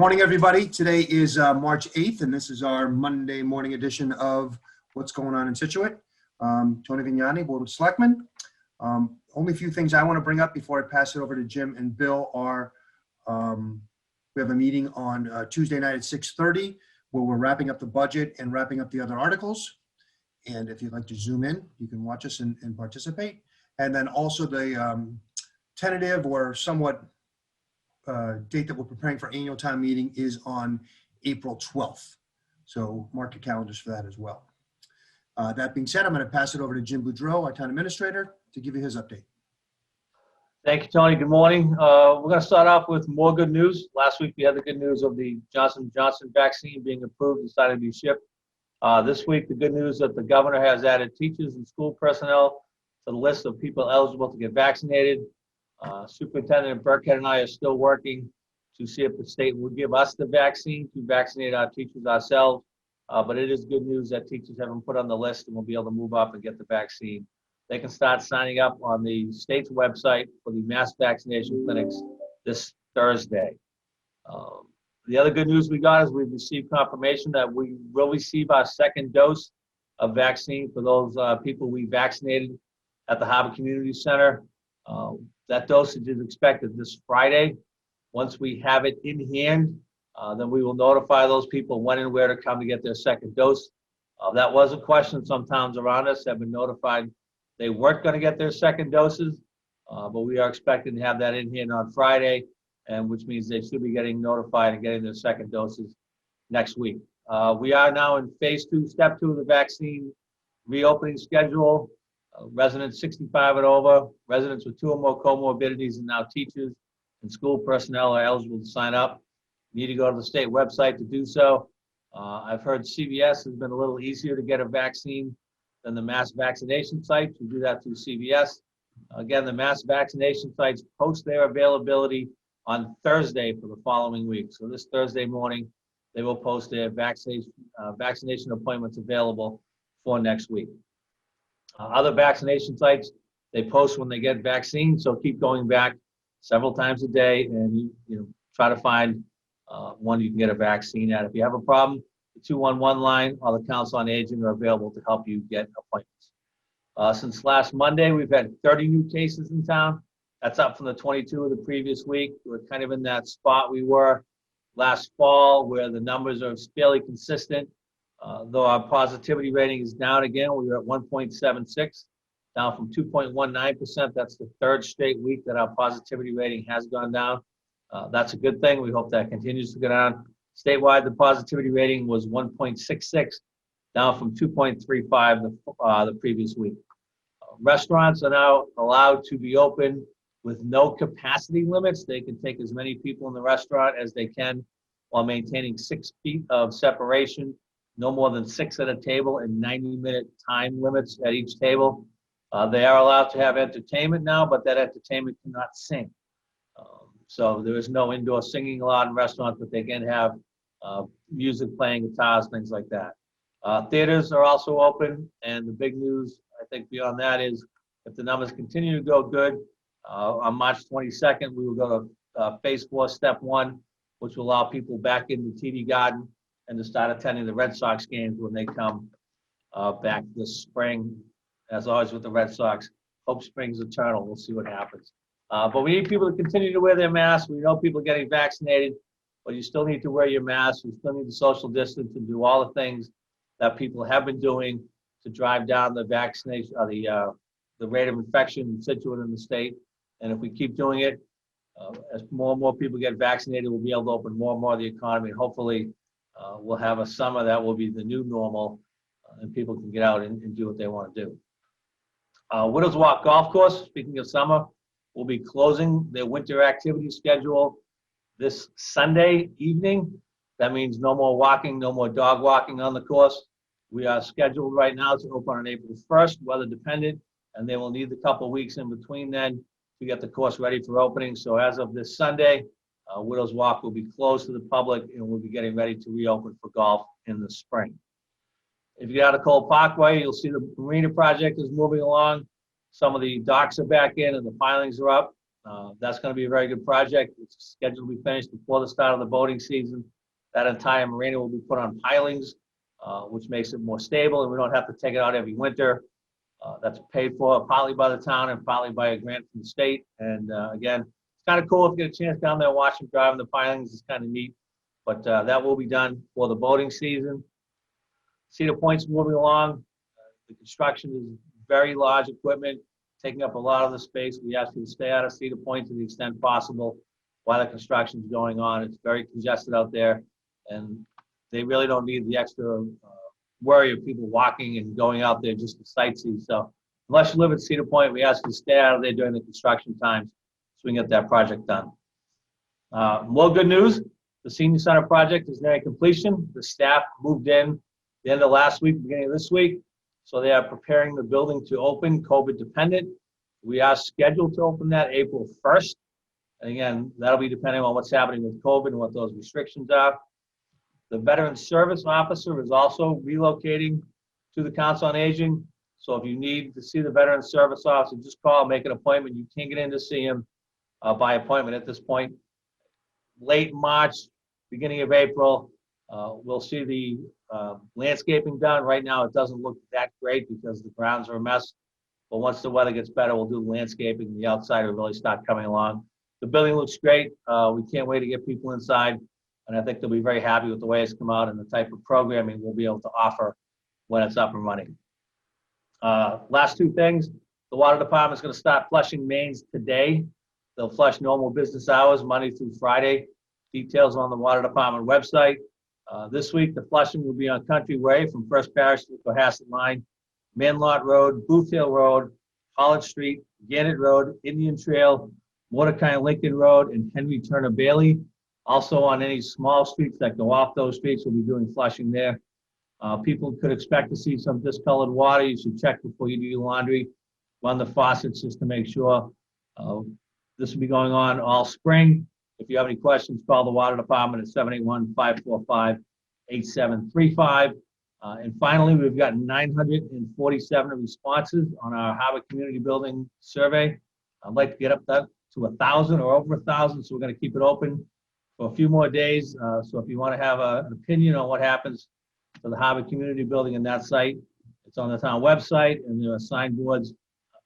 Morning, everybody. Today is March 8th, and this is our Monday morning edition of What's Going On in Scituate. Tony Vignani, Board of Selectmen. Only a few things I want to bring up before I pass it over to Jim and Bill are we have a meeting on Tuesday night at 6:30 where we're wrapping up the budget and wrapping up the other articles. And if you'd like to zoom in, you can watch us and participate. And then also the tentative or somewhat date that we're preparing for annual town meeting is on April 12th. So mark your calendars for that as well. That being said, I'm going to pass it over to Jim Boudreau, our town administrator, to give you his update. Thank you, Tony. Good morning. We're going to start off with more good news. Last week, we had the good news of the Johnson & Johnson vaccine being approved and starting to be shipped. This week, the good news that the governor has added teachers and school personnel to the list of people eligible to get vaccinated. Superintendent Burkhead and I are still working to see if the state will give us the vaccine to vaccinate our teachers ourselves. But it is good news that teachers have been put on the list and will be able to move up and get the vaccine. They can start signing up on the state's website for the mass vaccination clinics this Thursday. The other good news we got is we've received confirmation that we will receive our second dose of vaccine for those people we vaccinated at the Harbor Community Center. That dosage is expected this Friday. Once we have it in hand, then we will notify those people when and where to come to get their second dose. That was a question. Some towns around us have been notified they weren't going to get their second doses, but we are expecting to have that in hand on Friday, and which means they should be getting notified and getting their second doses next week. We are now in phase 2, step 2 of the vaccine reopening schedule. Residents 65 and over, residents with 2 or more comorbidities, and now teachers and school personnel are eligible to sign up. You need to go to the state website to do so. I've heard CVS has been a little easier to get a vaccine than the mass vaccination sites. You do that through CVS. Again, the mass vaccination sites post their availability on Thursday for the following week. So this Thursday morning, they will post their vaccination appointments available for next week. Other vaccination sites, they post when they get vaccines, so keep going back several times a day and try to find one you can get a vaccine at. If you have a problem, the 211 line or the Council on Aging are available to help you get appointments. Since last Monday, we've had 30 new cases in town. That's up from the 22 of the previous week. We're kind of in that spot we were last fall where the numbers are fairly consistent. Though our positivity rating is down again, we were at 1.76, down from 2.19%. That's the third straight week that our positivity rating has gone down. That's a good thing. We hope that continues to go down. Statewide, the positivity rating was 1.66, down from 2.35 the previous week. Restaurants are now allowed to be open with no capacity limits. They can take as many people in the restaurant as they can while maintaining 6 feet of separation. No more than 6 at a table and 90-minute time limits at each table. They are allowed to have entertainment now, but that entertainment cannot sing. So there is no indoor singing allowed in restaurants, but they can have music playing, guitars, things like that. Theaters are also open, and the big news, I think, beyond that is if the numbers continue to go good, on March 22nd, we will go to phase 4, step 1, which will allow people back in the TD Garden and to start attending the Red Sox games when they come back this spring. As always with the Red Sox, hope springs eternal. We'll see what happens. But we need people to continue to wear their masks. We know people are getting vaccinated, but you still need to wear your mask. You still need to social distance and do all the things that people have been doing to drive down the vaccination, the rate of infection in Scituate in the state. And if we keep doing it, as more and more people get vaccinated, we'll be able to open more and more of the economy. And hopefully, we'll have a summer that will be the new normal, and people can get out and do what they want to do. Widows Walk Golf Course, speaking of summer, will be closing their winter activity schedule this Sunday evening. That means no more walking, no more dog walking on the course. We are scheduled right now to open on April 1st, weather dependent, and they will need a couple of weeks in between then to get the course ready for opening. So as of this Sunday, Widows Walk will be closed to the public, and we'll be getting ready to reopen for golf in the spring. If you get out of Cole Parkway, you'll see the marina project is moving along. Some of the docks are back in and the pilings are up. That's going to be a very good project. It's scheduled to be finished before the start of the boating season. That entire marina will be put on pilings, which makes it more stable, and we don't have to take it out every winter. That's paid for partly by the town and partly by a grant from the state. And again, it's kind of cool if you get a chance down there and watch them driving the pilings. It's kind of neat. But that will be done for the boating season. Cedar Point's moving along. The construction is very large equipment, taking up a lot of the space. We ask you to stay out of Cedar Point to the extent possible while the construction is going on. It's very congested out there, and they really don't need the extra worry of people walking and going out there just to sightsee. So unless you live at Cedar Point, we ask you to stay out of there during the construction times so we can get that project done. More good news, the senior center project is nearing completion. The staff moved in the end of last week, beginning of this week. So they are preparing the building to open, COVID dependent. We are scheduled to open that April 1st. And again, that'll be depending on what's happening with COVID and what those restrictions are. The Veteran Service Officer is also relocating to the Council on Aging. So if you need to see the Veteran Service Officer, just call, make an appointment. You can't get in to see him by appointment at this point. Late March, beginning of April, we'll see the landscaping done. Right now, it doesn't look that great because the grounds are a mess. But once the weather gets better, we'll do the landscaping and the outside will really start coming along. The building looks great. We can't wait to get people inside. And I think they'll be very happy with the way it's come out and the type of programming we'll be able to offer when it's up and running. Last two things, the water department is going to start flushing mains today. They'll flush normal business hours, Monday through Friday. Details on the water department website. This week, the flushing will be on Country Way from First Parish to the Cohasset Line, Manlot Road, Booth Hill Road, College Street, Gannett Road, Indian Trail, Mordecai and Lincoln Road, and Henry Turner Bailey. Also on any small streets that go off those streets, we'll be doing flushing there. People could expect to see some discolored water. You should check before you do your laundry. Run the faucets just to make sure. This will be going on all spring. If you have any questions, call the water department at 781-545-8735. And finally, we've got 947 responses on our Harvard Community Building survey. I'd like to get up that to 1,000 or over 1,000, so we're going to keep it open for a few more days. So if you want to have an opinion on what happens to the Harvard Community Building in that site, it's on the town website, and there are signboards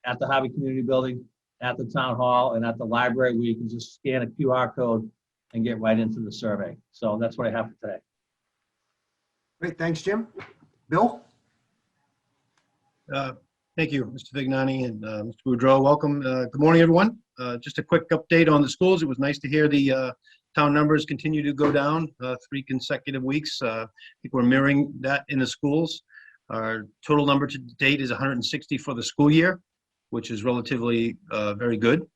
at the Harvard Community Building, at the town hall, and at the library where you can just scan a QR code and get right into the survey. So that's what I have for today. Great, thanks, Jim. Bill? Thank you, Mr. Vignani and Mr. Boudreau. Welcome. Good morning, everyone. Just a quick update on the schools. It was nice to hear the town numbers continue to go down 3 consecutive weeks. I think we're mirroring that in the schools. Our total number to date is 160 for the school year, which is relatively very good.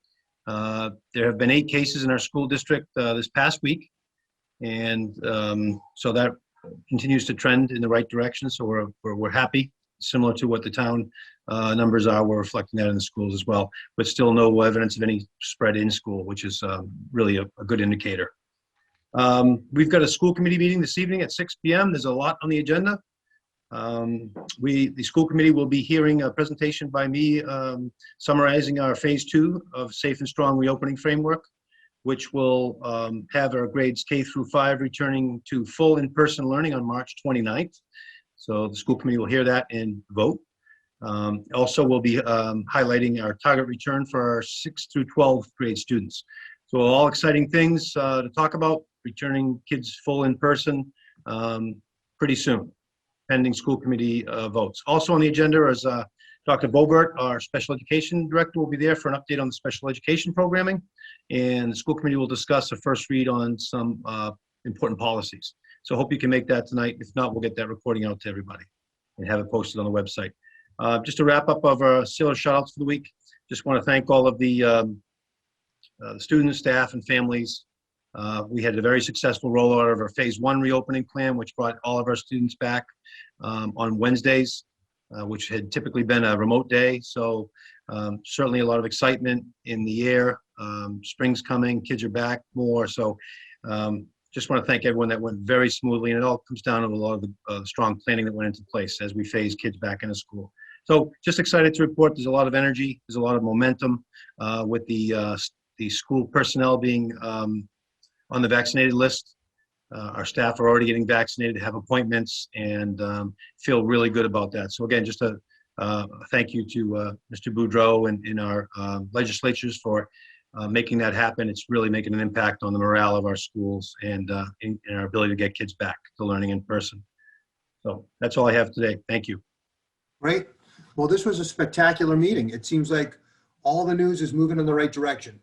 There have been 8 cases in our school district this past week, and so that continues to trend in the right direction. So we're happy, similar to what the town numbers are. We're reflecting that in the schools as well, but still no evidence of any spread in school, which is really a good indicator. We've got a school committee meeting this evening at 6 p.m. There's a lot on the agenda. The school committee will be hearing a presentation by me summarizing our phase 2 of Safe and Strong Reopening Framework, which will have our grades K through 5 returning to full in-person learning on March 29th. So the school committee will hear that and vote. Also, we'll be highlighting our target return for our 6th through 12th grade students. So all exciting things to talk about, returning kids full in person pretty soon, pending school committee votes. Also on the agenda is Dr. Bobert, our special education director, will be there for an update on the special education programming. And the school committee will discuss a first read on some important policies. So hope you can make that tonight. If not, we'll get that recording out to everybody and have it posted on the website. Just to wrap up of our Sailor shout-outs for the week, just want to thank all of the students, staff, and families. We had a very successful rollout of our phase 1 reopening plan, which brought all of our students back on Wednesdays, which had typically been a remote day. So certainly a lot of excitement in the air. Spring's coming, kids are back more. So just want to thank everyone. That went very smoothly, and it all comes down to a lot of the strong planning that went into place as we phase kids back into school. So just excited to report there's a lot of energy, there's a lot of momentum with the the school personnel being on the vaccinated list. Our staff are already getting vaccinated, have appointments, and feel really good about that. So again, just a thank you to Mr. Boudreau and in our legislatures for making that happen. It's really making an impact on the morale of our schools and in our ability to get kids back to learning in person. So that's all I have today. Thank you. Great. Well, this was a spectacular meeting. It seems like all the news is moving in the right direction.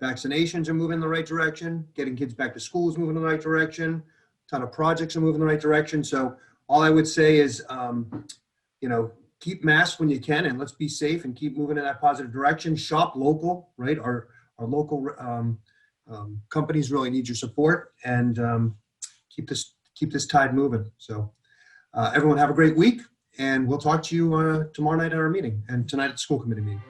Vaccinations are moving in the right direction. Getting kids back to school is moving in the right direction. A ton of projects are moving in the right direction. So all I would say is, keep masks when you can, and let's be safe and keep moving in that positive direction. Shop local, right? Our local companies really need your support, and keep this tide moving. So everyone have a great week, and we'll talk to you tomorrow night at our meeting and tonight at the school committee meeting.